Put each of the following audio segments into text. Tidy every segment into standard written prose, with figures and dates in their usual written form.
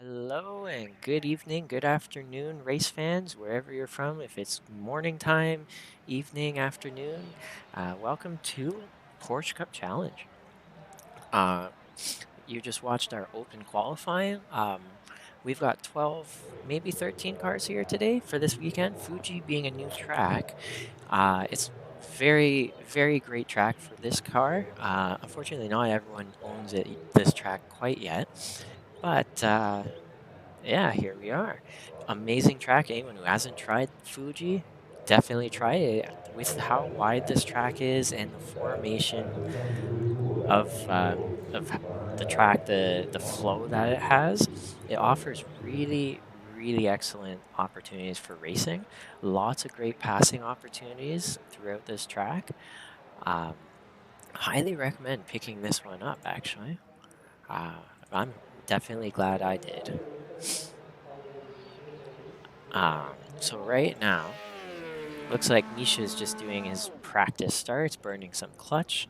Hello and good evening, good afternoon, race fans, wherever you're from. If it's morning time, evening, afternoon, welcome to Porsche Cup Challenge. Uh, you just watched our open qualifying. We've got 12, maybe 13 cars here today for this weekend. Fuji being a new track. It's very great track for this car. Unfortunately, not everyone owns this track quite yet, but yeah, here we are. Amazing track. Anyone who hasn't tried Fuji, definitely try it. With how wide this track is and the formation of the track, the flow that it has, it offers really excellent opportunities for racing. Lots of great passing opportunities throughout this track. Um, Highly recommend picking this one up. Actually, uh, I'm definitely glad I did. So right now, looks like Misha's just doing his practice starts, burning some clutch.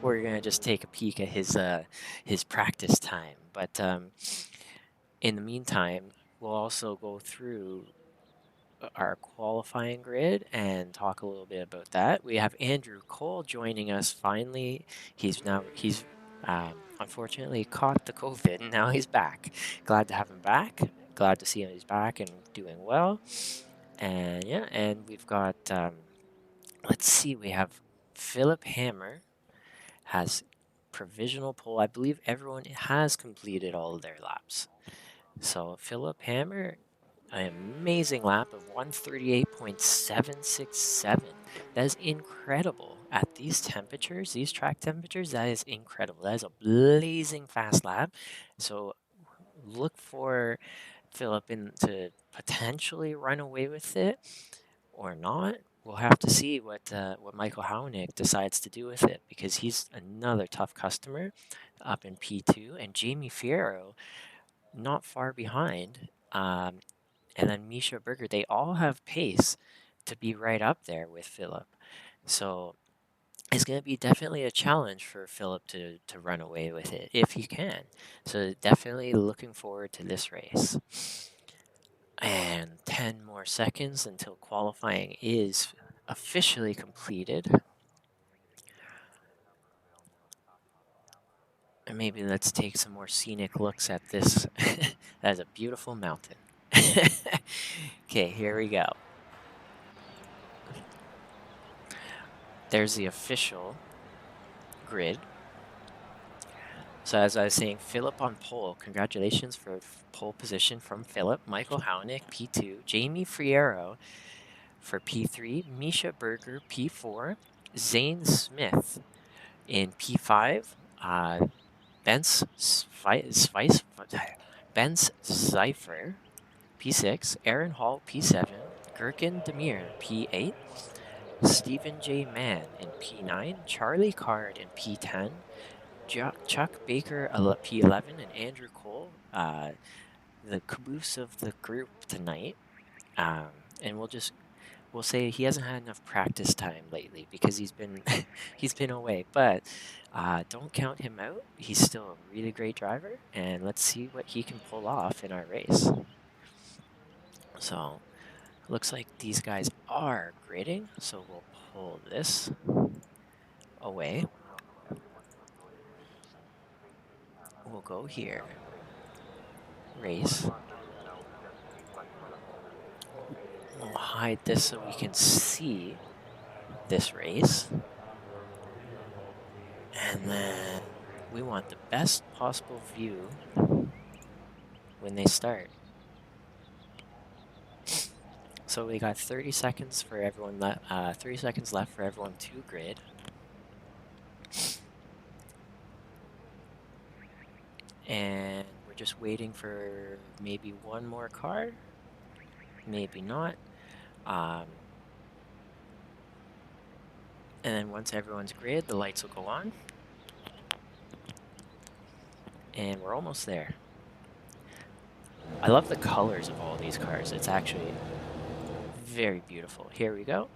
We're gonna just take a peek at his practice time. But in the meantime, we'll also go through our qualifying grid and talk a little bit about that. We have Andrew Cole joining us finally. He's unfortunately caught the COVID and now he's back. Glad to have him back. Glad to see him. He's back and doing well. And yeah, and we've got let's see, we have Philip Hammer has provisional pole. I believe everyone has completed all of their laps. So Philip Hammer, an amazing lap of 138.767. That is incredible. At these temperatures, these track temperatures, that is incredible. That is a blazing fast lap. So look for Philip in to potentially run away with it or not. We'll have to see what Michael Hownick decides to do with it because he's another tough customer up in P2, and Jamie Fierro not far behind. And then Misha Berger, they all have pace to be right up there with Philip. So it's going to be definitely a challenge for Philip to run away with it if he can. So definitely looking forward to this race. And 10 more seconds until qualifying is officially completed. And maybe let's take some more scenic looks at this. That is a beautiful mountain. Okay, here we go. There's the official grid. So as I was saying, Philip on pole. Congratulations for pole position from Philip. Michael Hownick, P2. Jamie Friero for P3. Misha Berger, P4. Zane Smith in P5. Benz Zeifer, P6. Aaron Hall, P7. Gherkin Demir, P8. Stephen J. Mann in P9. Charlie Card in P10. Chuck Baker, P11, and Andrew Cole, the caboose of the group tonight. And we'll say he hasn't had enough practice time lately because he's been he's been away. But don't count him out. He's still a really great driver, and let's see what he can pull off in our race. So looks like these guys are grading, so we'll pull this away. We'll go here. Race. We'll hide this so we can see this race. And then we want the best possible view when they start. So we got 30 seconds for everyone 30 seconds left for everyone to grid. And we're just waiting for maybe one more car. Maybe not. And then once everyone's grid, the lights will go on. And we're almost there. I love the colors of all these cars. It's actually very beautiful. Here we go.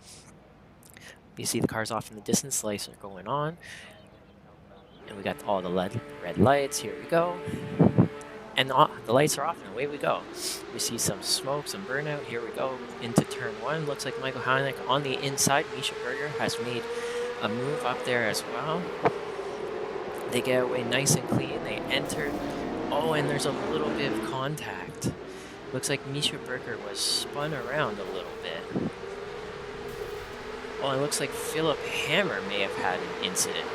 You see the cars off in the distance, the lights are going on. And we got all the red lights. Here we go. And the lights are off, and away we go. We see some smoke, some burnout. Here we go into turn 1. Looks like Michael Houghton on the inside. Misha Berger has made a move up there as well. They get away nice and clean. They enter. Oh, and there's a little bit of contact. Looks like Misha Berger was spun around a little bit. Oh, it looks like Philip Hammer may have had an incident.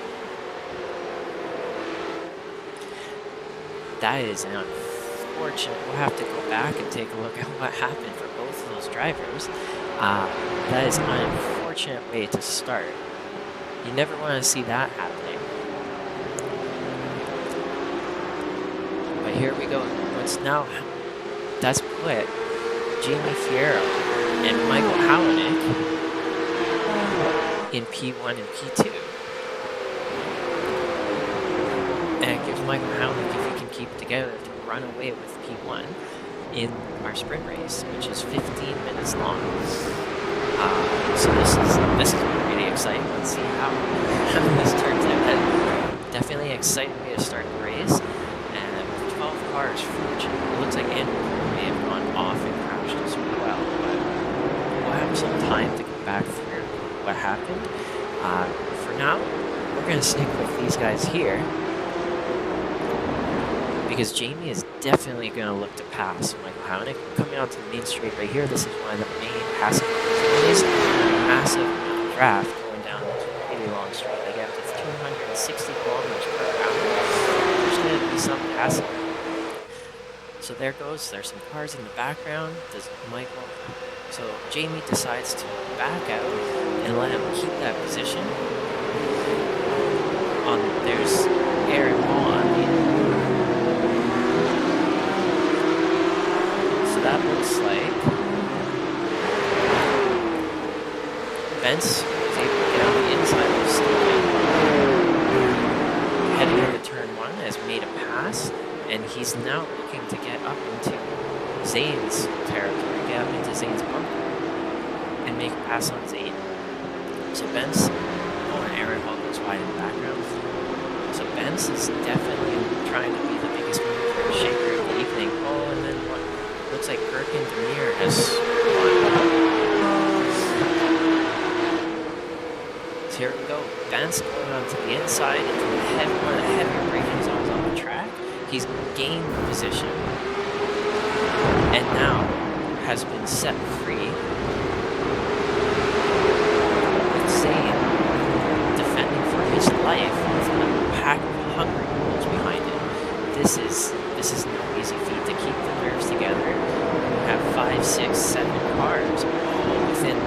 That is an unfortunate. We'll have to go back and take a look at what happened for both of those drivers. That is an unfortunate way to start. You never want to see that happening. But here we go. What's now? That's put Jamie Fierro and Michael Houghton in P1 and P2. And it gives Michael Houghton, if he can keep it together, to run away with P1 in our sprint race, which is 15 minutes long. So this is really exciting. Let's see how this turns out. But definitely an exciting way to start the race. And with 12 cars, it looks like Andrew may have gone off and crashed as well. But we'll have some time to go back through what happened. For now, we're going to stick with these guys here, because Jamie is definitely going to look to pass Michael Houghton. Coming onto the main straight right here, this is one of the main passing opportunities. Massive draft going down this really long straight. They get up to 260 kilometers per hour. There's going to be some passing. So there goes. There's some cars in the background. Does Michael? So Jamie decides to back out and let him keep that position. There's Aaron Hall on the that looks like Bence was able to get on the inside of Steven. Heading into turn 1 has made a pass, and he's now looking to get up into Zane's territory, get up into Zane's bunker, and make a pass on Zane. So Bence, and Aaron Hall goes wide in the background. So Bence is definitely trying to be the biggest mover and shaker of the evening. Oh, and then what? Looks like Birkin Demir has won. So here we go. Vance going on to the inside into one of the heavier braking zones on the track. He's gained position and now has been set free with Zane defending for his life with a pack of hungry wolves behind him. This is no easy feat to keep the nerves together. You have 5, 6, 7 cars all within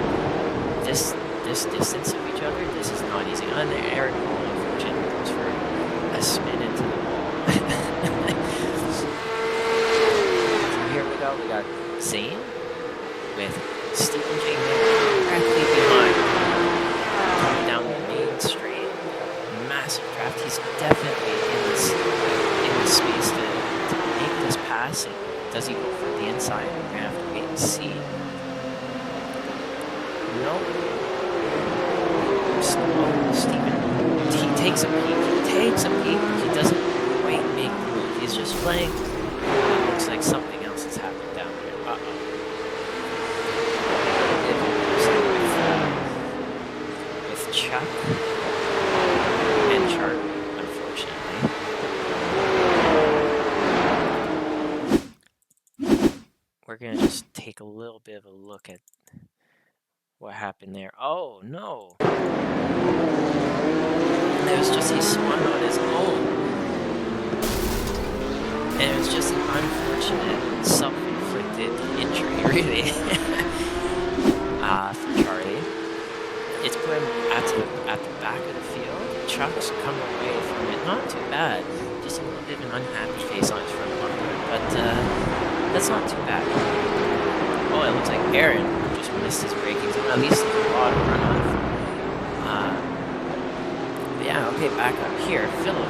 this distance of each other. This is not easy. And Eric Hall, unfortunately, goes for a spin into the wall. So here we go. We got Zane with Stephen J. Miller directly behind, coming down the main straight. Massive draft. He's definitely in the space to make this pass. And does he go for the inside? We're gonna have to wait and see. Nope. Stephen, he takes a peek, he doesn't quite make the move, he's just playing. It looks like something else has happened down there. With Chuck and Charlie, unfortunately. We're gonna just take a little bit of a look at what happened there. Oh no! It was just he spun on his own. And it was just an unfortunate self-inflicted injury, really. For Charlie. It's put him at the back of the field. Chuck's come away from it. Not too bad. Just a little bit of an unhappy face on his front bumper. But that's not too bad. Oh, it looks like Aaron just missed his braking zone. At least there's a lot of runoff. Yeah, okay, back up here. Philip,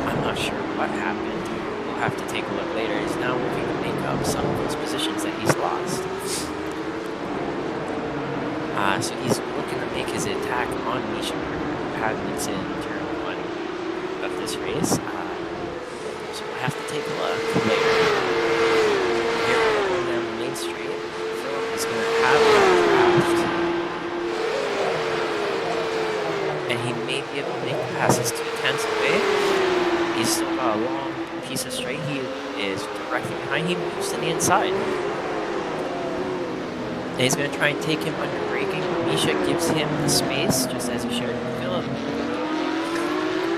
I'm not sure what happened. We'll have to take a look later. He's now looking to make up some of those positions that he's lost. So he's looking to make his attack on Misha, who had an incident in turn 1 of this race. So we'll have to take a look later. Here we're going down the main street. Philip is going to have that draft. And he may be able to make the pass. He's 2/10 away. He's still got a long piece of straight. He is directly behind. He moves to the inside. And he's going to try and take him under braking. Misha gives him the space, just as he showed Philip.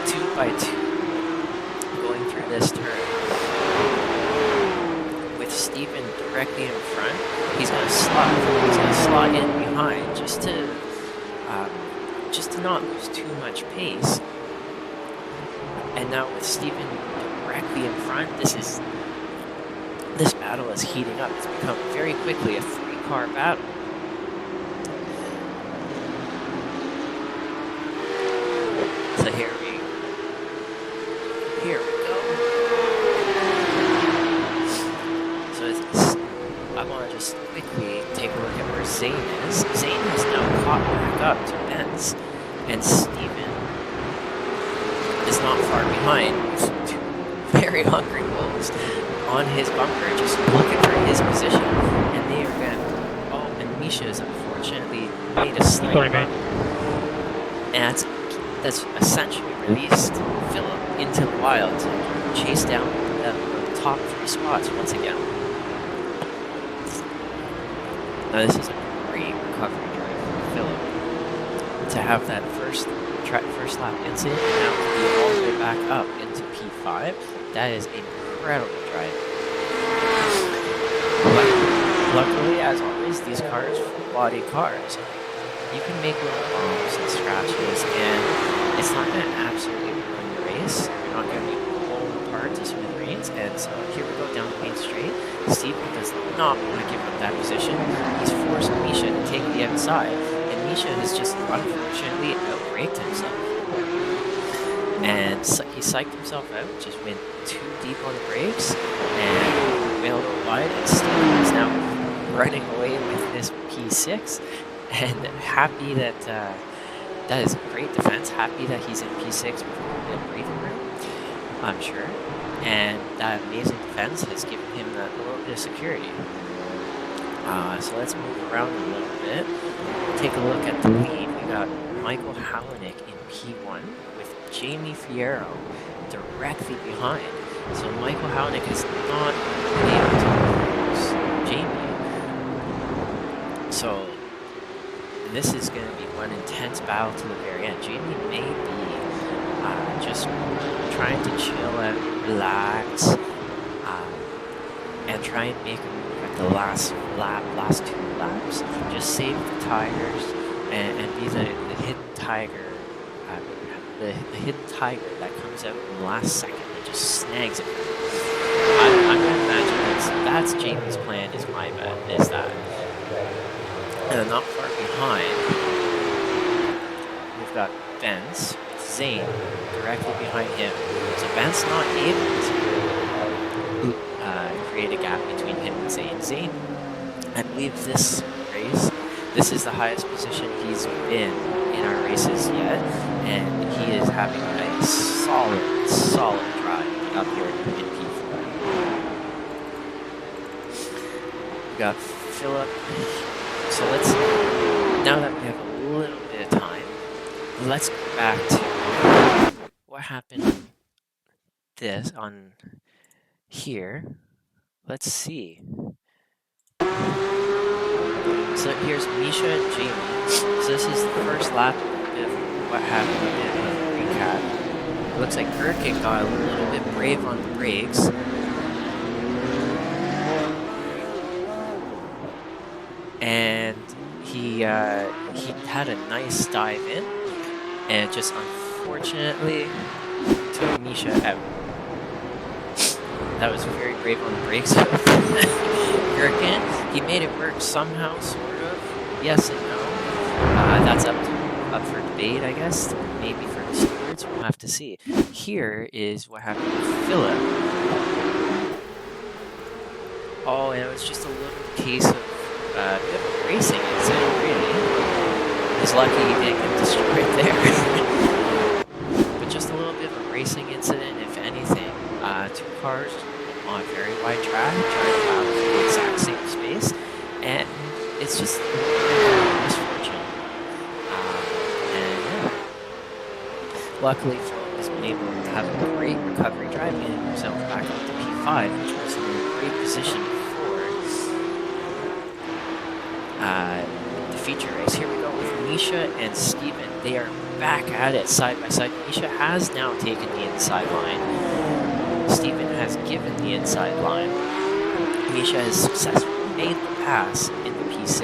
2 by 2 going through this turn. With Steven directly in front, he's going to slot in behind just to not lose too much pace. And now with Steven directly in front, this battle is heating up. It's become very quickly a 3-car battle. So here we go. So I want to just quickly take a look at where Zane is. Zane has now caught back up to Benz, and Steven is not far behind with 2 very hungry wolves on his bumper, just looking for his position. And they are going to... Oh, and Misha is unfortunately made a slip. Sorry, mate. And that's essentially released Philip into the wild to chase down the top 3 spots once again. Now this is a great recovery drive for Philip to have that first lap incident and now to be all the way back up into P5. That is incredible driving. Luckily, as always, these cars, full-body cars, you can make little bumps and scratches, and it's not going to absolutely ruin the race. You're not going to be blown apart to smithereens. And so here we go down the main straight. Steven does not want to give up that position. He's forced Misha to take the outside, and Misha has just unfortunately outbraked himself. And he psyched himself out, just went too deep on the brakes, and went a little wide, and Steven is now running away with this P6. And happy that that is a great defense. Happy that he's in P6 with a little bit of breathing room, I'm sure. And that amazing defense has given him that little bit of security. So let's move around a little bit. Take a look at the lead. We got Michael Halenik in P1 with Jamie Fierro directly behind. So Michael Halenik has not been able to close Jamie. So this is going to be one intense battle to the very end. Jamie may be just trying to chill out, relax, and try and make a move at the last 2 laps. Just save the tires and be the hidden tiger, the hidden tiger that comes out in the last second and just snags it. I'm going to imagine that's Jamie's plan. Is my bet is that. And not far behind, we've got Benz, Zane directly behind him. So Benz not able to create a gap between him and Zane. Zane, I believe this race, this is the highest position he's been in our races yet, and he is having a solid drive up here in P4. We got Philip. So now that we have a little bit of time, let's go back to what happened on here. Let's see. So here's Misha and Jamie. So this is the first lap of what happened, a bit of a recap. It looks like Birkin got a little bit brave on the brakes. And he had a nice dive in, and just unfortunately took Misha out. That was very brave on the brakes. Gherkin, he made it work somehow, sort of. Yes and no. That's up for debate, I guess. Maybe for the stewards, we'll have to see. Here is what happened with Philip. Oh, and it was just a little case of a bit of a racing incident, really. He's lucky he didn't get destroyed there. But just a little bit of a racing incident, if anything. Two cars on a very wide track trying to battle for the exact same space, and it's just misfortune. And yeah, luckily Philip has been able to have a great recovery drive, getting himself back up to P5, which was in a great position for the feature race. Here we go with Misha and Steven. They are back at it side by side. Misha has now taken the inside line. Steven has given the inside line. Misha has successfully made the pass into P6.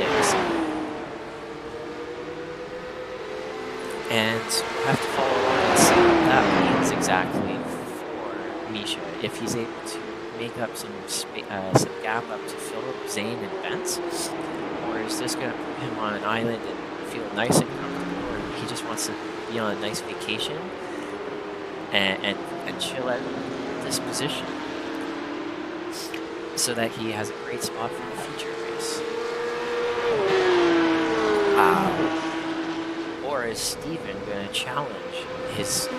And we'll have to follow along and see what that means exactly for Misha. If he's able to make up some gap up to Philip, Zane, and Bence, or is this going to put him on an island and feel nice and comfortable, or he just wants to be on a nice vacation and chill out this position so that he has a great spot for the feature race. Or is Steven going to challenge Misha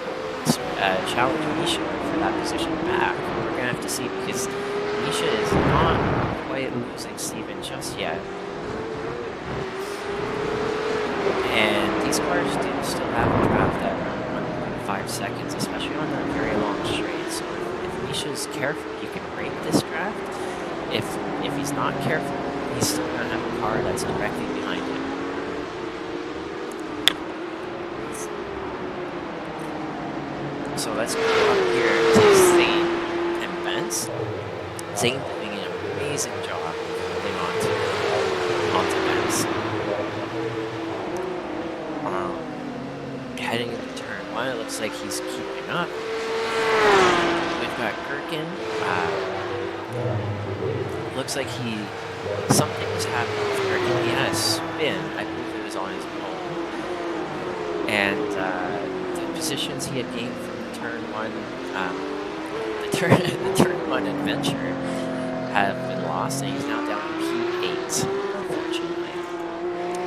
for that position back? We're going to have to see, because Misha is not quite losing Steven just yet. And these cars do still have a draft at 1.5 seconds, especially on that very long straight. So if Misha's careful, he can break this draft. If he's not careful, he's still going to have a car that's directly behind him. So let's go up here to Zane and Bence. Zane doing an amazing job holding onto Bence. Heading into turn 1, it looks like he's keeping up. We've got Gherkin. Looks like something was happening with Gherkin. He had a spin. I believe it was on his own. And the positions he had gained from the turn 1, the turn 1 adventure have been lost, and he's now down to P8, unfortunately.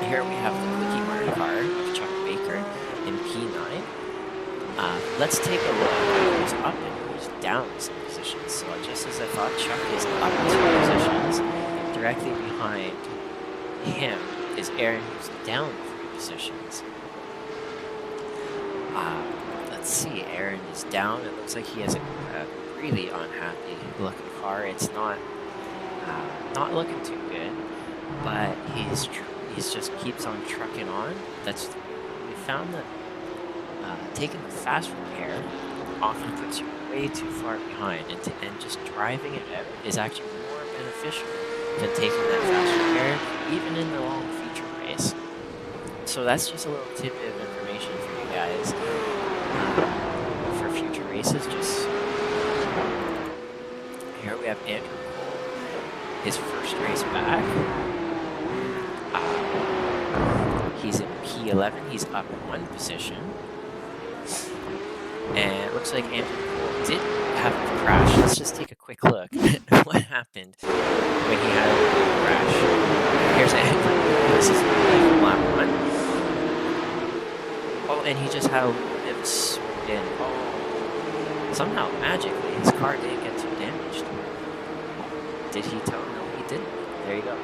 Here we have the Quickie Mark car of Chuck Baker in P9. Let's take a look at who's up and who's down some positions. So just as I thought, Chuck is up 2 positions. Directly behind him is Aaron, who's down 3 positions. Let's see, Aaron is down. It looks like he has a really unhappy looking car. It's not looking too good, but he's just keeps on trucking on. We found that taking the fast repair often puts you way too far behind, and just driving it out is actually more beneficial than taking that fast repair, even in the long feature race. So that's just a little tidbit of information for you guys for future races. Just here we have Andrew Cole, his first race back. He's in P11. He's up 1 position. And it looks like Andrew Cole did have a crash. Let's just take a quick look at what happened when he had a crash. Here's Andrew. This is lap 1. Oh, and he just had a little bit of a spin. Oh, somehow, magically, his car didn't get too damaged. Did he tow? No, he didn't. There you go.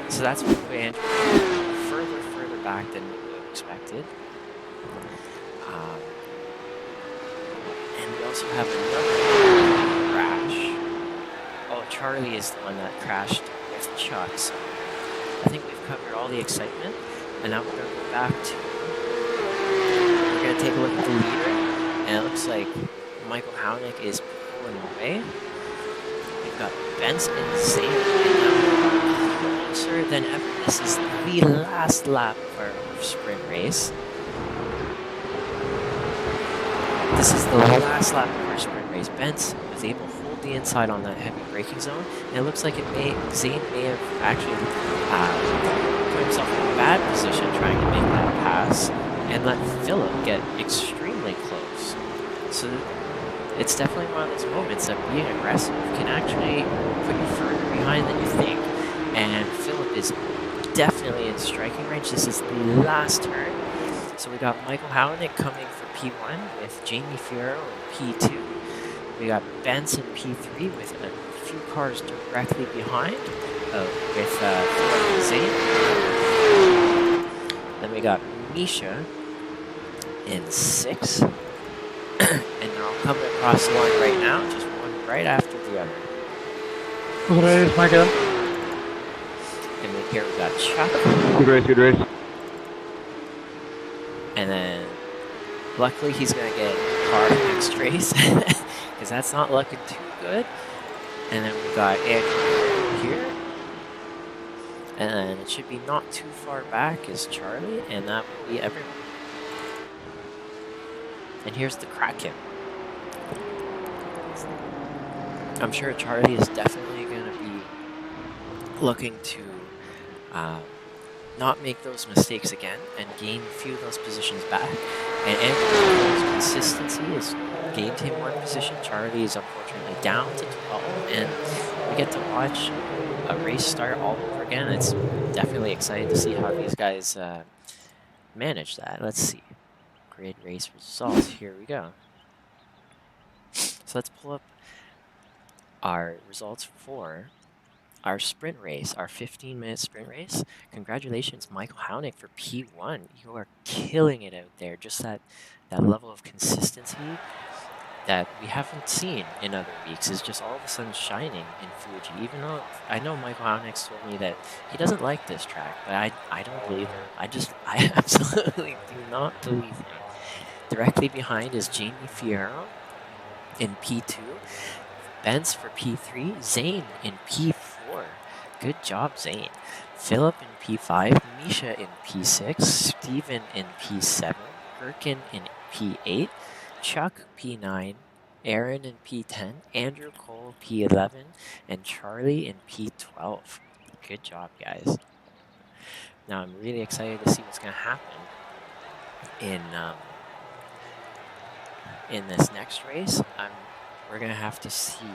So that's what Andrew further back than we would have expected. And we also have another crash. Oh, Charlie is the one that crashed with Chuck. So I think we've covered all the excitement. And now we're going to go back to... We're going to take a look at the leader. And it looks like Michael Hownick is pulling away. We've got Bence and Zane. And now we're closer than ever. This is the last lap of our sprint race. This is the last lap of our sprint race. Bence was able to hold the inside on that heavy braking zone, and it looks like Zane may have actually put himself in a bad position trying to make that pass, and let Philip get extremely close. So it's definitely one of those moments that being aggressive can actually put you further behind than you think, and Philip is definitely in striking range. This is the last turn. So we got Michael Hownick coming for P1 with Jamie Fierro in P2. We got Benz in P3 with a few cars directly behind with Philip and Zane. Then we got Misha in 6. And they're all coming across the line right now, just one right after the other. Good race, Michael. And then here we got Chuck. Good race, good race. And then luckily he's going to get a car next race because that's not looking too good. And then we got Andrew here. And then it should be not too far back is Charlie, and that will be everyone. And here's the Kraken. I'm sure Charlie is definitely going to be looking to not make those mistakes again and gain a few of those positions back. And Andrew's consistency has gained him 1 position. Charlie is unfortunately down to 12, and we get to watch a race start all over again. It's definitely exciting to see how these guys manage that. Let's see. Grid race results. Here we go. So let's pull up our results for our sprint race, our 15-minute sprint race. Congratulations, Michael Haunick, for P1. You are killing it out there. Just that level of consistency that we haven't seen in other weeks is just all of a sudden shining in Fuji. Even though I know Michael Haunick told me that he doesn't like this track, but I don't believe him. I absolutely do not believe him. Directly behind is Jamie Fierro in P2. Benz for P3, Zane in P4. Good job, Zane. Philip in P5, Misha in P6, Steven in P7, Gherkin in P8, Chuck P9, Aaron in P10, Andrew Cole P11, and Charlie in P12. Good job, guys. Now I'm really excited to see what's going to happen in this next race. We're going to have to see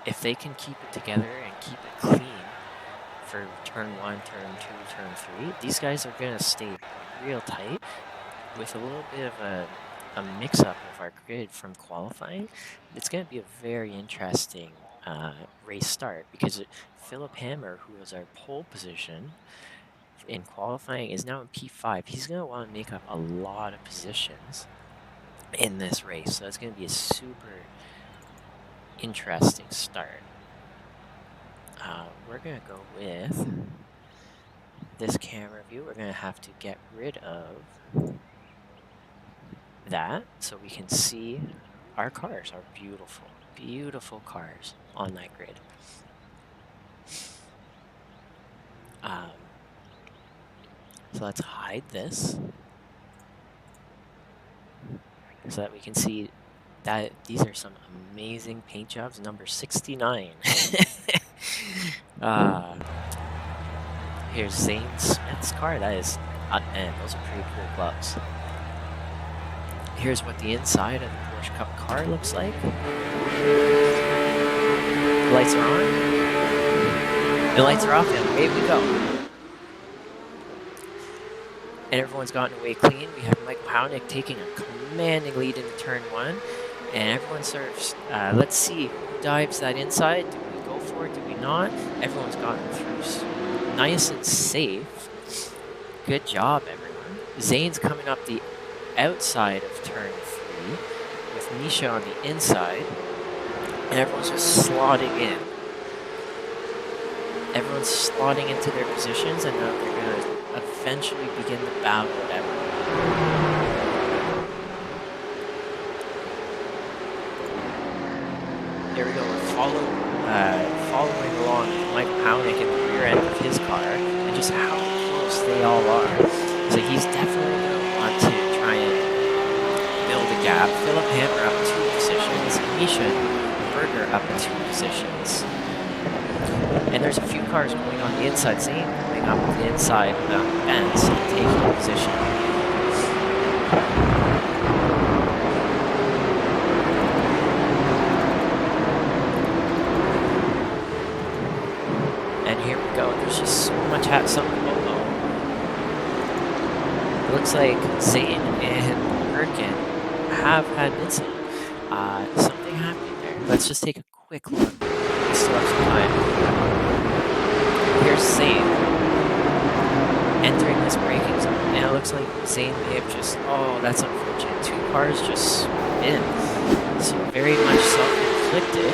if they can keep it together and keep it clean for turn 1, turn 2, turn 3. These guys are going to stay real tight with a little bit of a mix-up of our grid from qualifying. It's going to be a very interesting race start because Philip Hammer, who was our pole position in qualifying, is now in P5. He's going to want to make up a lot of positions in this race, so it's going to be a super interesting start. We're going to go with this camera view. We're going to have to get rid of that so we can see our cars, our beautiful, beautiful cars on that grid. So let's hide this so that we can see that these are some amazing paint jobs. Number 69. Here's Zane Smith's car. That is, man, those are pretty cool gloves. Here's what the inside of the Porsche Cup car looks like. The lights are on. The lights are off, and away we go. And everyone's gotten away clean. We have Michael Haunick taking a commanding lead into turn 1. And everyone sort of, let's see, who dives that inside? Do we go for it? Do we not? Everyone's gotten through nice and safe. Good job, everyone. Zane's coming up the outside of turn 3 with Misha on the inside. And everyone's just slotting in. Everyone's slotting into their positions, and now they're going to eventually begin the battle it out. There we go, we're following along Michael Haunick in the rear end of his car, and just how close they all are. So he's definitely going to want to try and build a gap. Philip Hammer up 2 positions, Misha Berger up 2 positions. And there's a few cars going on the inside. Zane coming up the inside of the Benz and taking a position. And here we go. There's just so much something. It looks like Zane and Gherkin have had an incident. Something happened let's just take a quick look. We still have some time. Here's Zane entering this braking zone, and it looks like Zane may have just, oh, that's unfortunate. 2 cars just spin. So very much self-inflicted.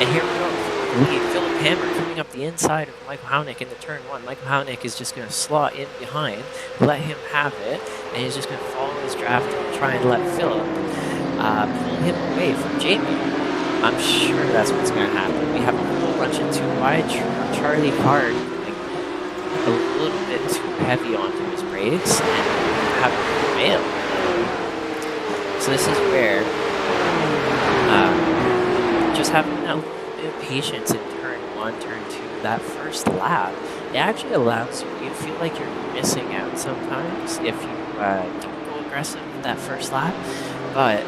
And here we go. Lead, Philip Hammer coming up the inside of Michael Houghnick into turn 1. Michael Houghnick is just going to slot in behind, let him have it, and he's just going to follow his draft and try and let Philip pull him away from Jamie. I'm sure that's what's going to happen. We have a whole bunch of 2 wide. Charlie Hard like, a little bit too heavy onto his brakes and have him fail. So this is where just having a little bit of patience in turn 1, turn 2, that first lap, it actually allows you feel like you're missing out sometimes if you don't go aggressive in that first lap, but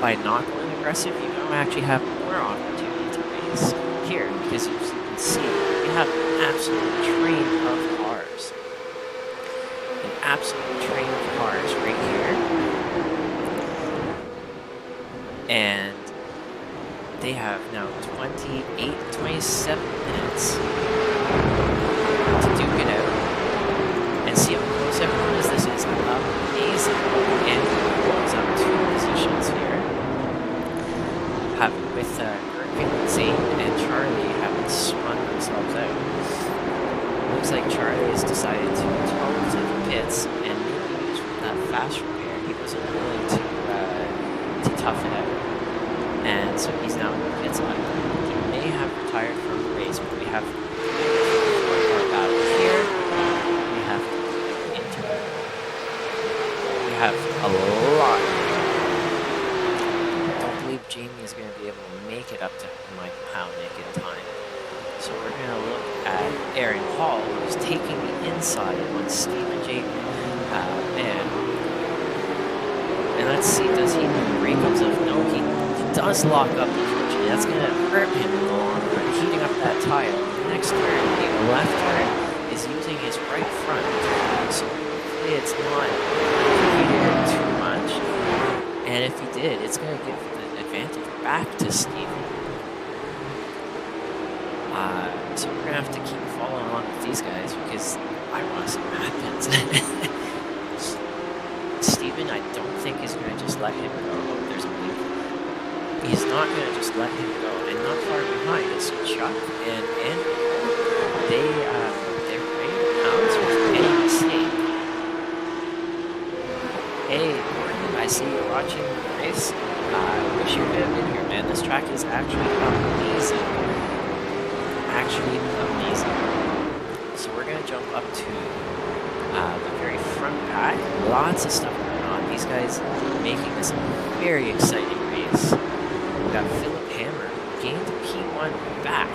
by not going aggressive, you don't actually have more opportunity to race here, because as you can see, you have an absolute train of cars. An absolute train of cars right here. And they have now 27 minutes to duke it out. And see how close everyone is. This is amazing. And he goes up 2 positions here. With Gurkin, Zane, and Charlie having spun themselves out. Looks like Charlie has decided to tow to the pits and maybe use that fast repair. He wasn't willing to tough it out. And so he's now in the pits on. He may have retired from the race, but we have a battle here. We have we have a lot. I don't believe Jamie is going to be able to make it up to Michael Houghnick in time. So we're going to look at Aaron Hall, who's taking the inside on Stephen Jamie. And let's see, does he break himself? No, he does lock up, unfortunately. That's going to hurt him in the long run, heating up that tire. The next turn, the left turn, is using his right front. So hopefully it's not heating too much. And if he did, it's going to give the advantage back to Steven. So we're going to have to keep following along with these guys because I want to see what happens. Steven, I don't think is going to just let him go. Oh, there's a leak. He's not going to just let him go. And not far behind is Chuck and Andrew. They're ready to pounce with any mistake. Hey, Gordon, I see you watching the race. I wish you could have been here, man. This track is actually amazing. Actually amazing. So we're going to jump up to the very front pack. Lots of stuff going on. These guys making this a very exciting race. We got Philip Hammer, who gained P1 back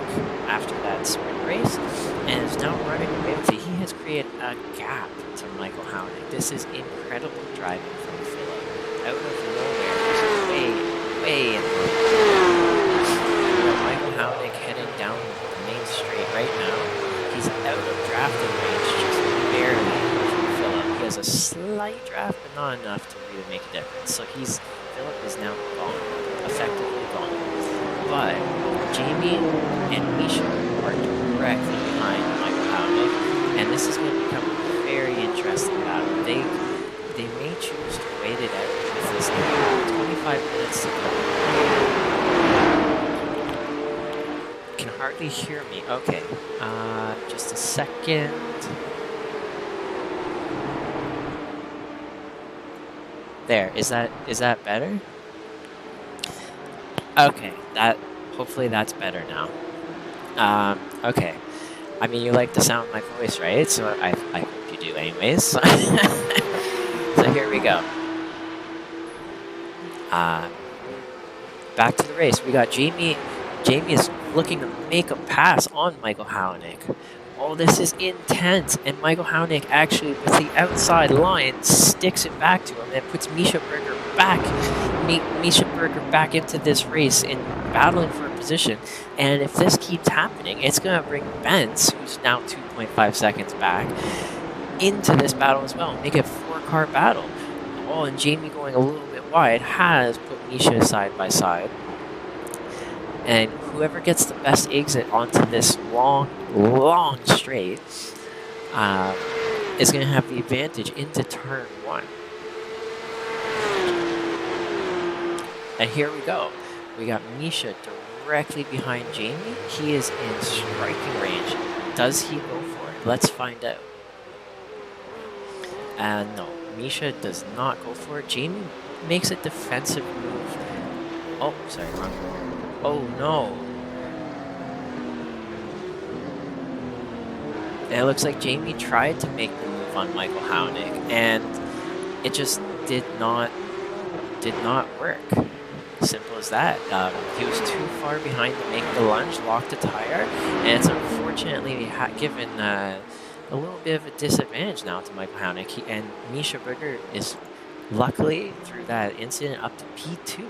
after that sprint race, and is now running away with it. He has created a gap to Michael Houghnick. This is incredible driving from Philip. Out of nowhere, just way in the Michael Houghnick heading down the main straight right now. He's out of drafting range, just barely from Philip. He has a slight draft, but not enough to really make a difference. So Philip is now gone, effectively gone. But Jamie and Misha are directly behind Michael Houghnick, and this is going to become a very interesting battle. They may choose to wait it out with this 25 minutes to go. Can hardly hear me. Okay, just a second. There, is that better? Okay, hopefully that's better now. Okay. I mean, you like the sound of my voice, right? So I hope you do anyways. So here we go. Back to the race. We got Jamie. Jamie is looking to make a pass on Michael Houghnick. Oh, this is intense. And Michael Houghnick actually, with the outside line, sticks it back to him and puts Misha Berger back into this race in battling for a position. And if this keeps happening, it's going to bring Benz, who's now 2.5 seconds back, into this battle as well. Make it a 4-car battle. Oh, and Jamie going a little bit wide has put Misha side by side. And whoever gets the best exit onto this long straight is going to have the advantage into turn 1. And here we go. We got Misha directly behind Jamie. He is in striking range. Does he go for it? Let's find out. And no, Misha does not go for it. Jamie makes a defensive move. Oh, sorry, wrong. Oh no. And it looks like Jamie tried to make the move on Michael Hounig, and it just did not work. Simple as that. He was too far behind to make the lunge, locked a tire, and it's unfortunately given a little bit of a disadvantage now to Michael Hounig. And Misha Berger is luckily, through that incident, up to P2.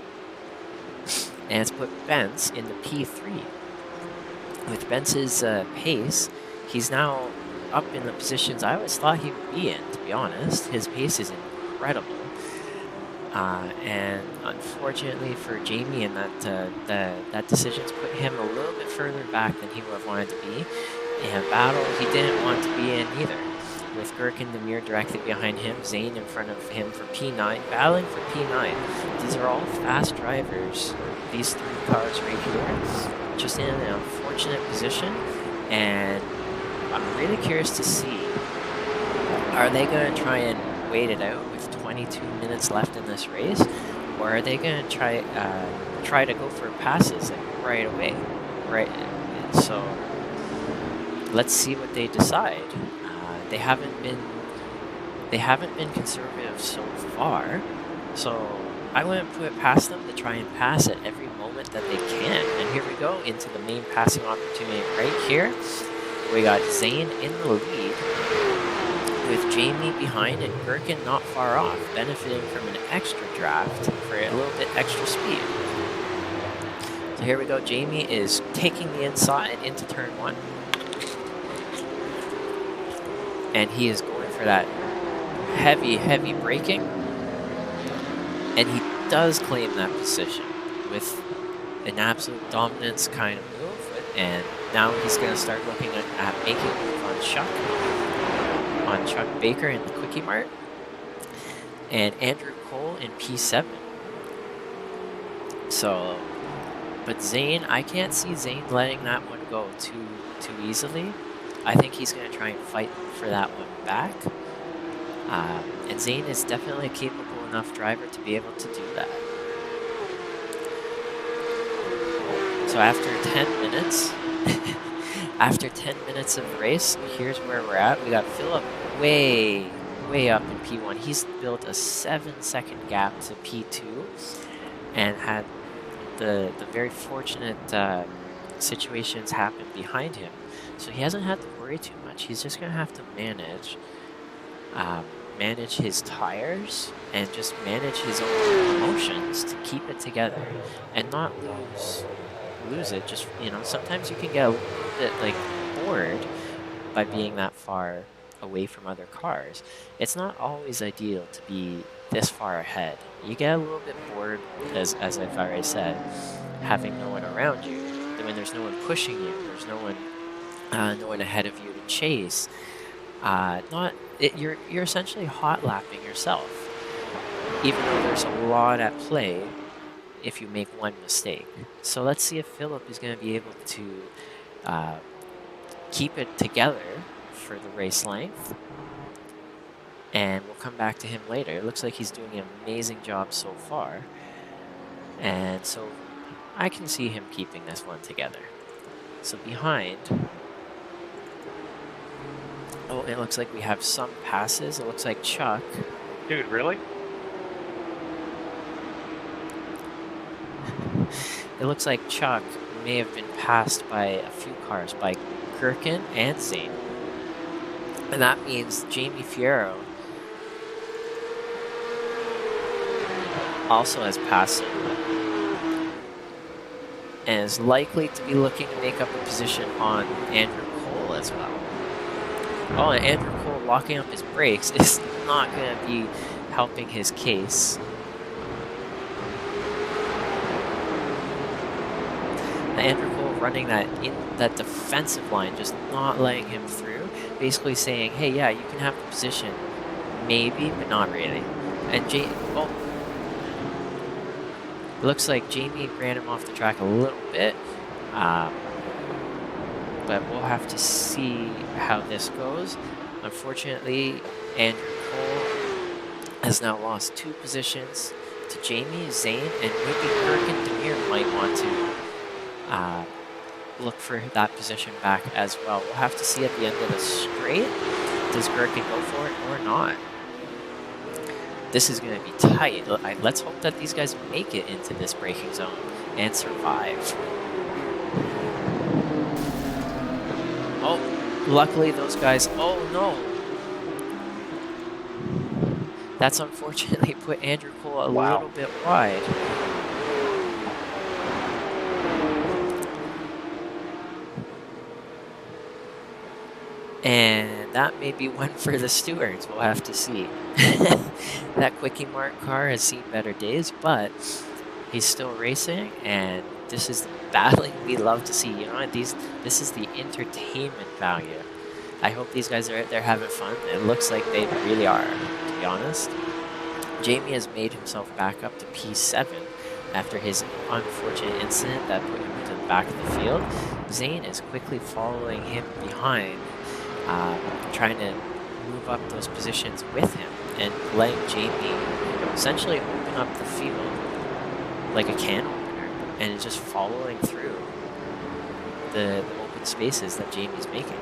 And it's put Benz into P3. With Benz's pace, he's now up in the positions I always thought he would be in, to be honest. His pace is incredible. And unfortunately for Jamie, and that decision's put him a little bit further back than he would have wanted to be in a battle he didn't want to be in either. With Gherkin Demir directly behind him, Zane in front of him for P9, battling for P9. These are all fast drivers, these 3 cars right here, just in an unfortunate position, and I'm really curious to see, are they going to try and wait it out with 22 minutes left in this race, or are they going to try to go for passes like right away, right? So let's see what they decide. They haven't been conservative so far, so I wouldn't put it past them to try and pass at every moment that they can. And here we go into the main passing opportunity right here. We got Zane in the lead, with Jamie behind and Gherkin not far off, benefiting from an extra draft for a little bit extra speed. So here we go, Jamie is taking the inside into turn 1. And he is going for that heavy braking. And he does claim that position with an absolute dominance kind of move. And now he's going to start looking at making a move on Chuck Baker in the Quickie Mart. And Andrew Cole in P7. So, but Zane, I can't see Zane letting that one go too easily. I think he's going to try and fight for that one back. And Zane is definitely a capable enough driver to be able to do that. So after 10 minutes, after 10 minutes of the race, here's where we're at. We got Philip way up in P1. He's built a 7-second gap to P2 and had the very fortunate situations happen behind him. So he hasn't had to worry too much. He's just going to have to manage his tires and just manage his own emotions to keep it together and not lose it. Just, sometimes you can get a little bit bored by being that far away from other cars. It's not always ideal to be this far ahead. You get a little bit bored, as I've already said, having no one around you. When there's no one pushing you, there's no one ahead of you to chase. You're essentially hot lapping yourself, even though there's a lot at play if you make one mistake. So let's see if Philip is going to be able to keep it together for the race length, and we'll come back to him later. It looks like he's doing an amazing job so far, and so I can see him keeping this one together. So behind, it looks like we have some passes. It looks like Chuck. Dude, really? It looks like Chuck may have been passed by a few cars, by Gherkin and Zane. And that means Jamie Fierro also has passed him and is likely to be looking to make up a position on Andrew Cole as well. Oh, and Andrew Cole locking up his brakes is not going to be helping his case. Andrew Cole running that defensive line, just not letting him through, basically saying, hey, yeah, you can have the position, maybe, but not really. And it looks like Jamie ran him off the track a little bit, but we'll have to see how this goes. Unfortunately, Andrew Cole has now lost 2 positions to Jamie, Zane, and maybe Kirk and Demir might want to look for that position back as well. We'll have to see at the end of the straight, does Gherkin go for it or not? This is going to be tight. Let's hope that these guys make it into this braking zone and survive. Oh, luckily those guys, oh no. That's unfortunately put Andrew Cole a little bit wide. And that may be one for the stewards. We'll have to see. That Quickie Mart car has seen better days, but he's still racing, and this is the battling we love to see. You know what? This is the entertainment value. I hope these guys are out there having fun. It looks like they really are, to be honest. Jamie has made himself back up to P7 after his unfortunate incident that put him to the back of the field. Zane is quickly following him behind, trying to move up those positions with him and letting Jamie essentially open up the field like a can opener and just following through the open spaces that Jamie's making.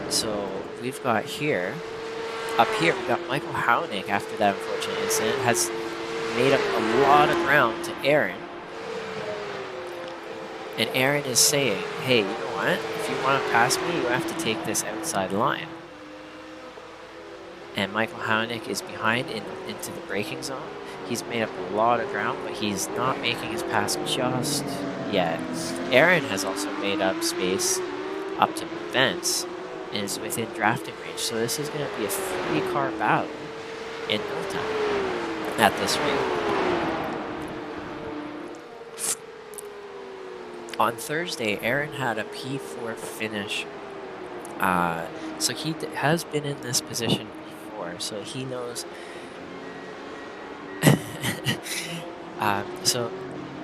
So we've got up here, we've got Michael Hownick after that unfortunate incident, has made up a lot of ground to Aaron. And Aaron is saying, hey, you know what? If you want to pass me, you have to take this outside line. And Michael Hownick is behind into the braking zone. He's made up a lot of ground, but he's not making his pass just yet. Aaron has also made up space up to Vince and is within drafting range. So this is going to be a 3-car battle in no time at this rate. On Thursday, Aaron had a P4 finish. So he has been in this position before, so he knows. So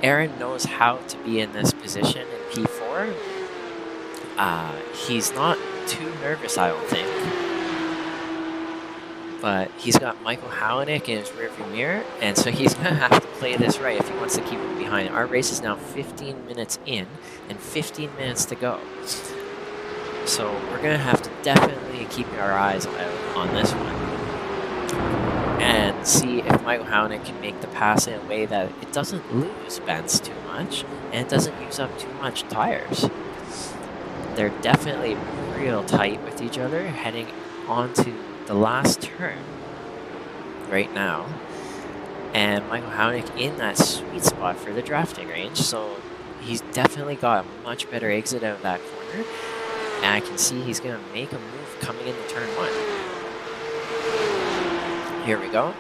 Aaron knows how to be in this position in P4. He's not too nervous, I don't think. But he's got Michael Hownick in his rearview mirror, and so he's going to have to play this right if he wants to keep him behind. Our race is now 15 minutes in and 15 minutes to go. So we're going to have to definitely keep our eyes out on this one and see if Michael Hownick can make the pass in a way that it doesn't lose Benz too much and it doesn't use up too much tires. They're definitely real tight with each other heading onto the last turn right now, and Michael Hownick in that sweet spot for the drafting range, so he's definitely got a much better exit out of that corner, and I can see he's going to make a move coming into turn 1. Here we go.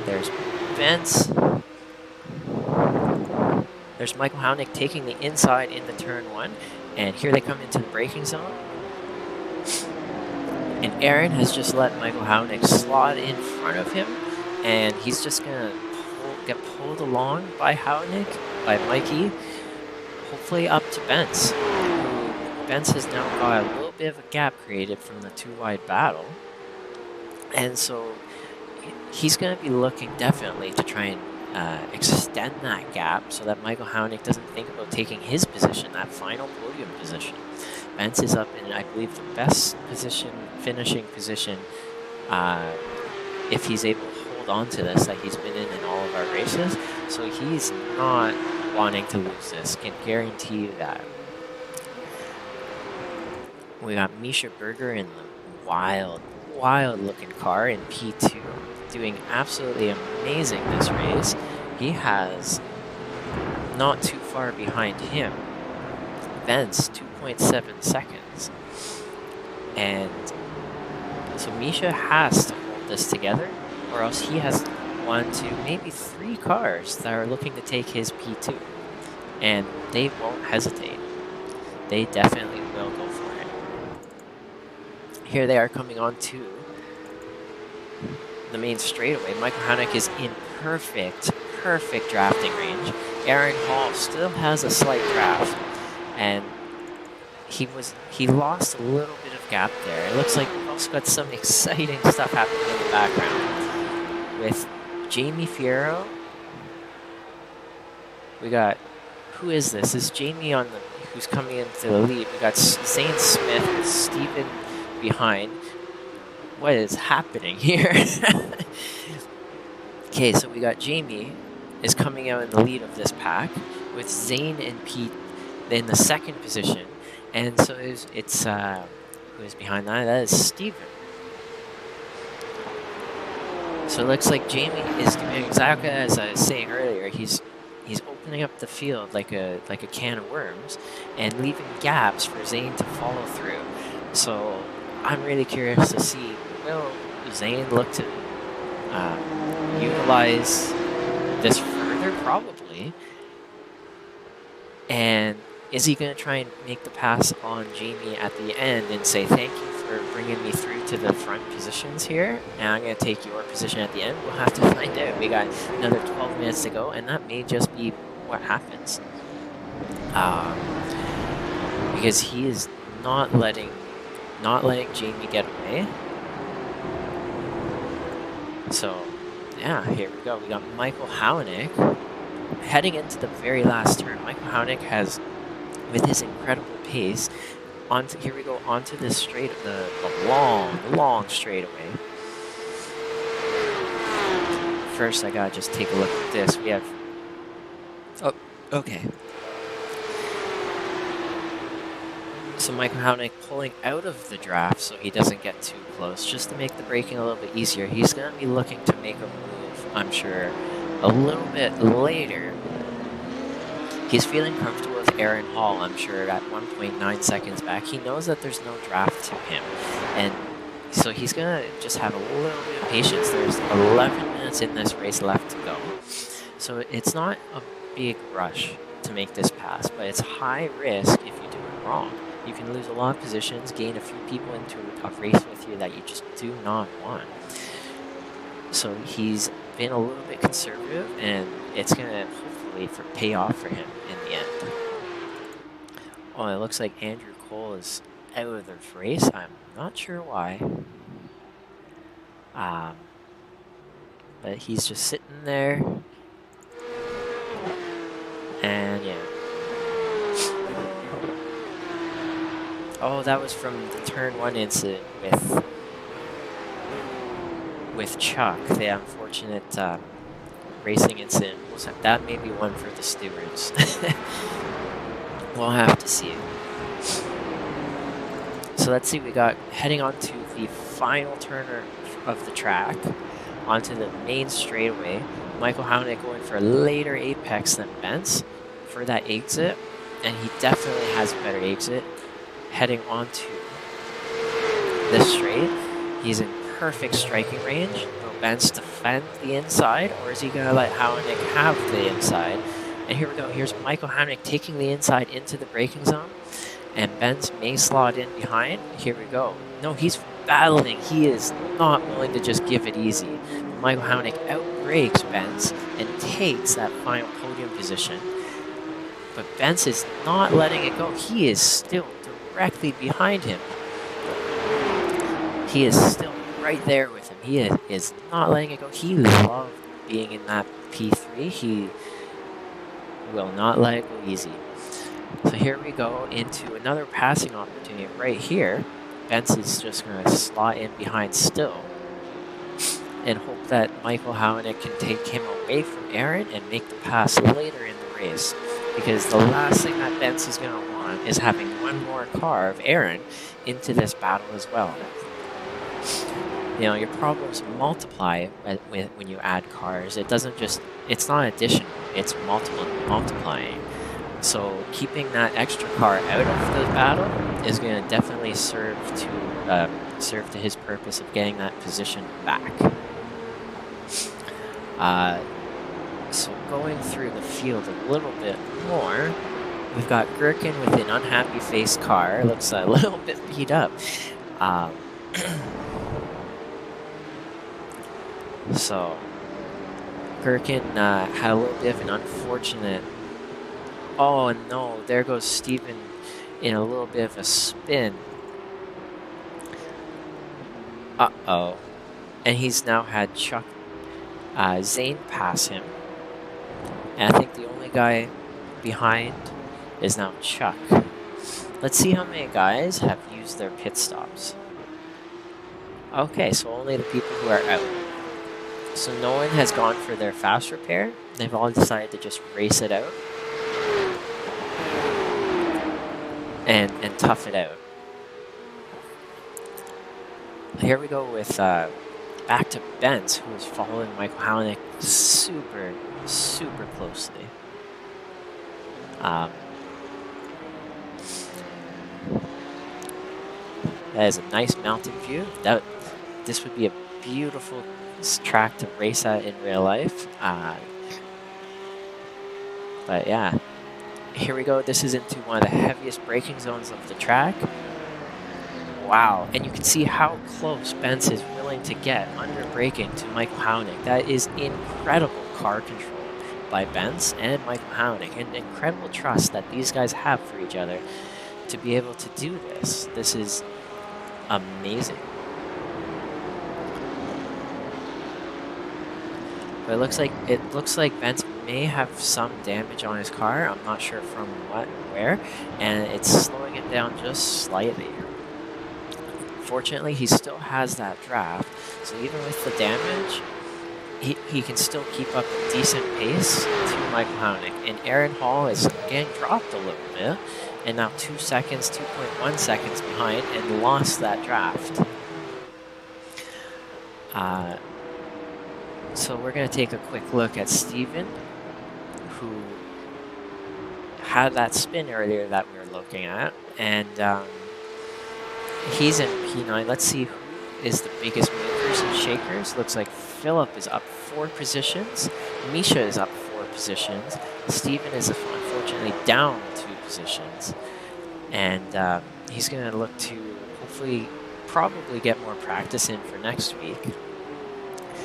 There's Vince. There's Michael Hownick taking the inside into turn 1. And here they come into the braking zone. And Aaron has just let Michael Hownick slot in front of him. And he's just going to get pulled along by Hownick, by Mikey. Hopefully up to Benz. Benz has now got a little bit of a gap created from the 2-wide battle. And so he's going to be looking definitely to try and extend that gap so that Michael Hownick doesn't think about taking his position, that final podium position. Benz is up in, I believe, the best finishing position, if he's able to hold on to this, that he's been in all of our races. So he's not wanting to lose this, can guarantee you that. We got Misha Berger in the wild looking car in P2. Doing absolutely amazing this race. He has not too far behind him Vince 2.7 seconds, and so Misha has to hold this together, or else he has 1, 2, maybe 3 cars that are looking to take his P2, and they won't hesitate. They definitely will go for it. Here they are coming on to the main straightaway. Michael Hanick is in perfect drafting range. Aaron Hall still has a slight draft, and he lost a little bit of gap there. It looks like we've also got some exciting stuff happening in the background with Jamie Fierro. We got, who is this? This is Jamie who's coming into the lead. We got Zane Smith with Steven behind. What is happening here? Okay, so we got Jamie is coming out in the lead of this pack with Zane and Pete in the second position. And so it's who is behind that? That is Steven. So it looks like Jamie is doing exactly as I was saying earlier. He's opening up the field like a can of worms and leaving gaps for Zane to follow through. So I'm really curious to see, will Zane look to utilize this further? Probably. And is he going to try and make the pass on Jamie at the end and say, thank you for bringing me through to the front positions here, and I'm going to take your position at the end? We'll have to find out. We got another 12 minutes to go, and that may just be what happens. Because he is not letting Jamie get away. So, yeah, here we go. We got Michael Hownick heading into the very last turn. Michael Hownick has, with his incredible pace, here we go onto this straight, the long straightaway. First, I gotta just take a look at this. We have, oh, okay. So Michael Hownick pulling out of the draft so he doesn't get too close, just to make the braking a little bit easier. He's gonna be looking to make a move, I'm sure, a little bit later. He's feeling comfortable with Aaron Hall, I'm sure, at 1.9 seconds back. He knows that there's no draft to him. And so he's going to just have a little bit of patience. There's 11 minutes in this race left to go. So it's not a big rush to make this pass, but it's high risk if you do it wrong. You can lose a lot of positions, gain a few people into a race with you that you just do not want. So he's been a little bit conservative, and it's going to hopefully pay off for him in the end. Oh, it looks like Andrew Cole is out of the race. I'm not sure why. But he's just sitting there. And yeah. Oh, that was from the turn 1 incident with Chuck, the unfortunate racing incident. That may be one for the stewards. We'll have to see. So let's see, we got heading on to the final turn of the track, onto the main straightaway. Michael Hownick going for a later apex than Bence for that exit, and he definitely has a better exit. Heading onto this straight, he's in perfect striking range. Will Bence defend the inside, or is he going to let Hownick have the inside? And here we go. Here's Michael Hownick taking the inside into the braking zone, and Bence may slot in behind. Here we go. No, he's battling. He is not willing to just give it easy. Michael Hownick outbrakes Bence and takes that final podium position. But Bence is not letting it go. He is still directly behind him. He is still right there with him. He is not letting it go. He loved being in that P3. He will not let it go easy. So here we go into another passing opportunity right here. Bence is just going to slot in behind still and hope that Michael Hownick can take him away from Aaron and make the pass later in the race. Because the last thing that Bence is going to want is having one more car of Aaron into this battle as well. You know, your problems multiply when you add cars. It doesn't just, it's not addition, it's multiplying. So keeping that extra car out of the battle is going to definitely serve to his purpose of getting that position back. So going through the field a little bit more, we've got Gherkin with an unhappy face car. Looks a little bit beat up. So Gherkin had a little bit of an unfortunate... Oh no, there goes Steven in a little bit of a spin. Uh-oh. And he's now had Chuck Zane pass him. And I think the only guy behind is now Chuck. Let's see how many guys have used their pit stops. Okay, so only the people who are out. So no one has gone for their fast repair. They've all decided to just race it out. And tough it out. Here we go with back to Benz, who is following Michael Houlick super, super closely. That is a nice mountain view. This would be a beautiful track to race at in real life. But yeah, here we go. This is into one of the heaviest braking zones of the track. Wow, and you can see how close Benz is willing to get under braking to Michael Houlick. That is incredible car control by Benz and Michael Houlick, and incredible trust that these guys have for each other to be able to do this. This is amazing. But it looks like Benz may have some damage on his car. I'm not sure from what and where, and it's slowing it down just slightly. Fortunately, he still has that draft, so even with the damage, he can still keep up a decent pace to Michael Houlick. And Aaron Hall is getting dropped a little bit, and now 2 seconds, 2.1 seconds behind, and lost that draft. So we're going to take a quick look at Steven, who had that spin earlier that we were looking at, and he's in P9. Let's see who is the biggest movers and shakers. Looks like Philip is up 4 positions. Misha is up 4 positions. Steven is unfortunately down 2 positions. And he's going to look to hopefully probably get more practice in for next week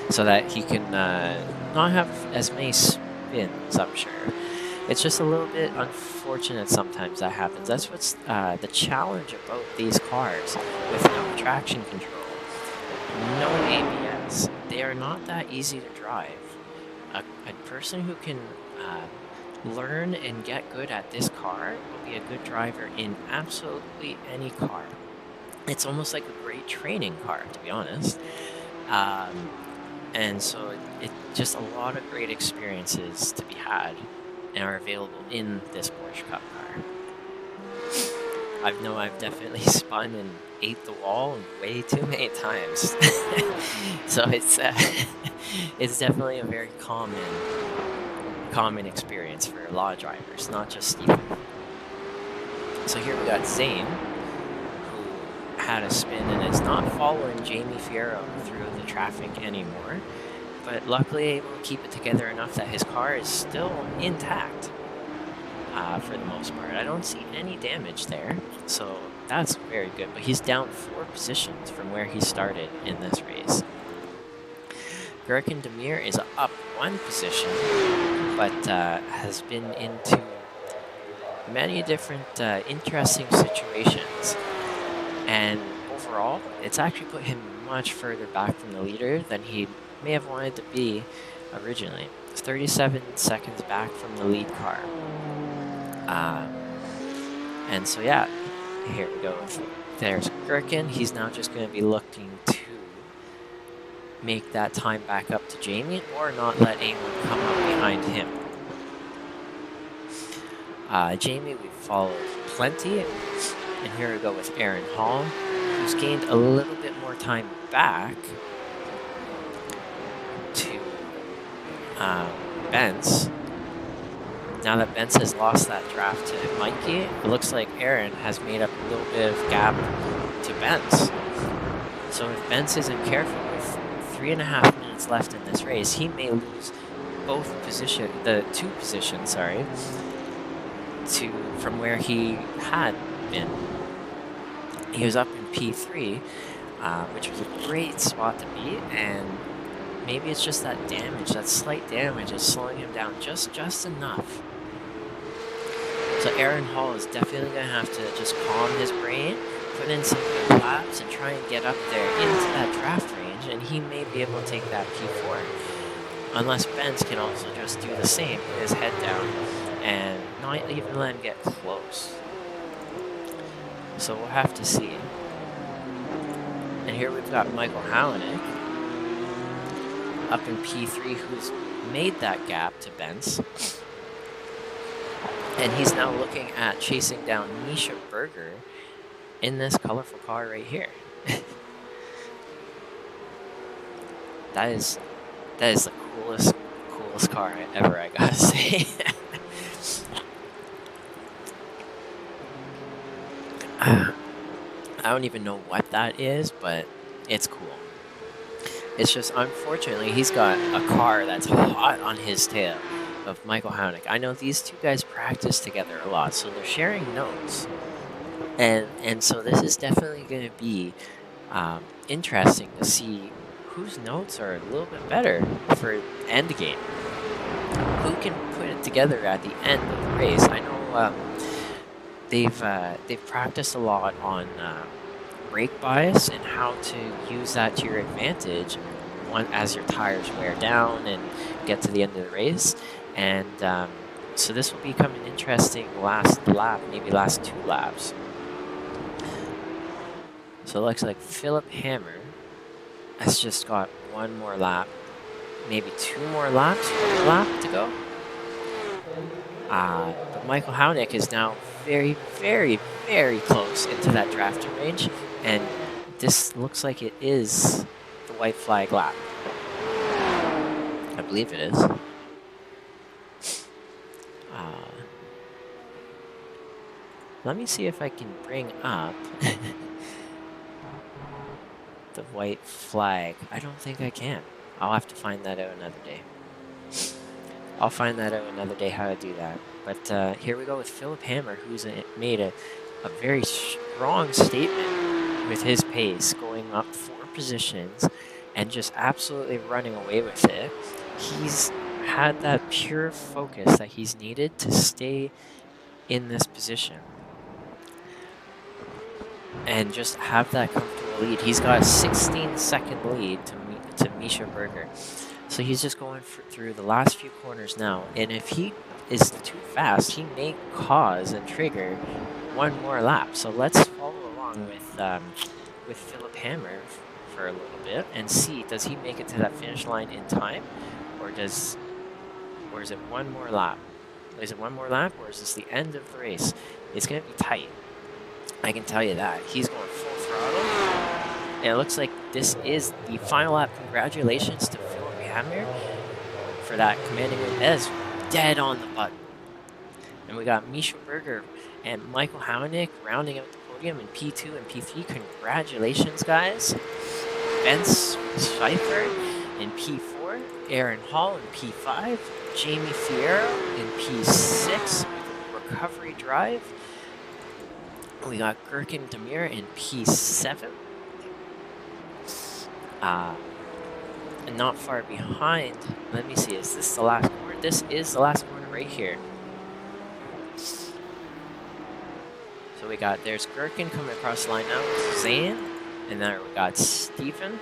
so that he can not have as many spins, I'm sure. It's just a little bit unfortunate sometimes that happens. That's what's the challenge about these cars with no traction control, no ABS. They are not that easy to drive. A person who can learn and get good at this car will be a good driver in absolutely any car. It's almost like a great training car, to be honest. And so it's just a lot of great experiences to be had and are available in this Porsche Cup car. I've definitely spun and ate the wall way too many times. So it's definitely a very common experience for a lot of drivers, not just Steven. So here we got Zane, who had a spin and is not following Jamie Fierro through the traffic anymore, but luckily able to keep it together enough that his car is still intact for the most part. I don't see any damage there, so that's very good, but he's down 4 positions from where he started in this race. Gherkin Demir is up 1 position, but has been into many different interesting situations, and overall it's actually put him much further back from the leader than he may have wanted to be originally. It's 37 seconds back from the lead car. And so yeah, here we go. There's Gherkin. He's now just going to be looking to make that time back up to Jamie or not let anyone come up behind him. Jamie, we've followed plenty. And here we go with Aaron Hall, who's gained a little bit more time back to Benz now that Benz has lost that draft to Mikey, it looks like Aaron has made up a little bit of gap to Benz. So if Benz isn't careful with 3.5 minutes left in this race, he may lose the two positions, from where he had been. He was up in P3, which was a great spot to be, and maybe it's just that damage, that slight damage is slowing him down just enough. So Aaron Hall is definitely going to have to just calm his brain, put in some good laps, and try and get up there into that draft range, and he may be able to take that P4. Unless Benz can also just do the same, put his head down, and not even let him get close. So we'll have to see. And here we've got Michael Halenik up in P3, who's made that gap to Benz. And he's now looking at chasing down Misha Berger in this colorful car right here. That is the coolest car ever, I gotta say. I don't even know what that is, but it's cool. It's just, unfortunately, he's got a car that's hot on his tail of Michael Halenik. I know these two guys practice together a lot, so they're sharing notes. And so this is definitely going to be interesting to see whose notes are a little bit better for end game. Who can put it together at the end of the race? I know they've practiced a lot on brake bias and how to use that to your advantage as your tires wear down and get to the end of the race. And so this will become an interesting last lap, maybe last 2 laps. So it looks like Philip Hammer has just got 1 more lap, maybe 2 more laps, 1 lap to go. But Michael Halenik is now very, very, very close into that drafting range, and this looks like it is the white flag lap. I believe it is. Let me see if I can bring up the white flag. I don't think I can. I'll have to find that out another day. I'll find that out another day how to do that. But here we go with Philip Hammer, who's made a very strong statement with his pace, going up 4 positions and just absolutely running away with it. He's had that pure focus that he's needed to stay in this position and just have that comfortable lead. He's got a 16-second lead to Misha Berger. So he's just going through the last few corners now, and if he is too fast, he may cause and trigger 1 more lap. So let's follow along with Philip Hammer for a little bit and see, does he make it to that finish line in time, or is it 1 more lap? Is it 1 more lap, or is this the end of the race? It's going to be tight. I can tell you that. He's going full throttle, and it looks like this is the final lap. Congratulations to Philip Hammer for that commanding win. That is dead on the button. And we got Misha Berger and Michael Halenik rounding out the podium in P2 and P3. Congratulations, guys. Ben Schweiffer in P4, Aaron Hall in P5, Jamie Fierro in P6 with recovery drive. We got Gherkin Demir in P7. And not far behind, let me see, is this the last corner? This is the last corner right here. So we got, there's Gherkin coming across the line now with Zane. And then we got Stephen.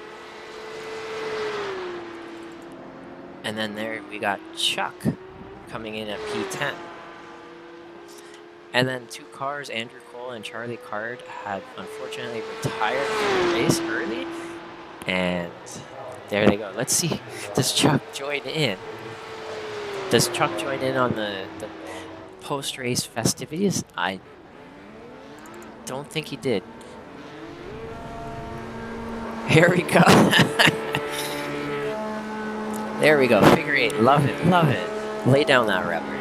And then there we got Chuck coming in at P10. And then 2 cars, Andrew Cole and Charlie Card, had unfortunately retired from the race early. And there they go. Let's see, does Chuck join in? Does Chuck join in on the post-race festivities? I don't think he did. Here we go. There we go. Figure 8. Love it. Love it. Lay down that rubber.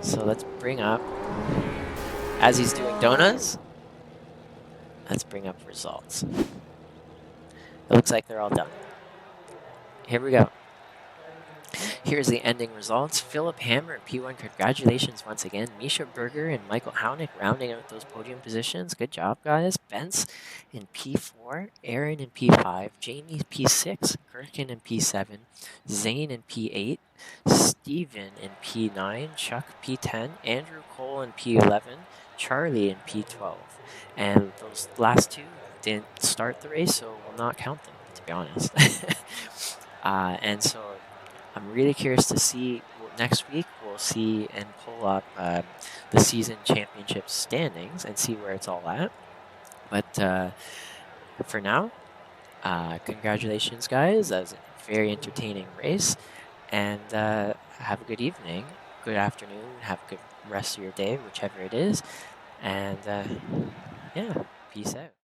So let's bring up, as he's doing donuts, let's bring up results. It looks like they're all done. Here we go. Here's the ending results. Philip Hammer in P1, congratulations once again. Misha Berger and Michael Haunick rounding out those podium positions. Good job, guys. Bence in P4, Aaron in P5, Jamie P6, Gherkin in P7, Zane in P8, Steven in P9, Chuck P10, Andrew Cole in P11, Charlie in P12. And those last two didn't start the race, so we'll not count them, to be honest. And so I'm really curious to see next week. We'll see and pull up the season championship standings and see where it's all at. But for now, congratulations, guys. That was a very entertaining race. And have a good evening, good afternoon, have a good rest of your day, whichever it is. And yeah, peace out.